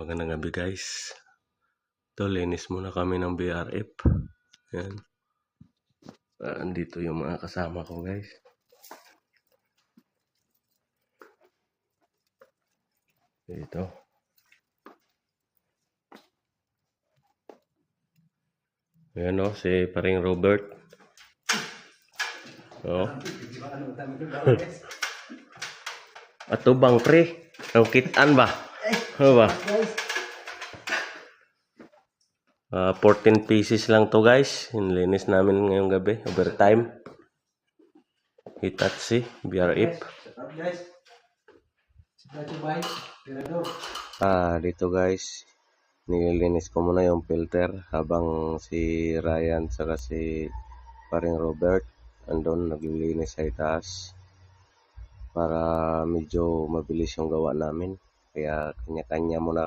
Magandang gabi guys. Ito, linis muna kami ng BRF. Yan. Andito yung mga kasama ko guys. Dito. Ayan o, si paring Robert. O. Ato bang pre? Ang kitaan ba? Ano ba? 14 pieces lang to guys. Inlinis namin ngayong gabi. Overtime. Hitachi, BRF. Dito guys. Nililinis ko muna yung filter habang si Ryan saka si paring Robert andun naglilinis sa itaas para medyo mabilis yung gawa namin. Kaya kanya-kanya muna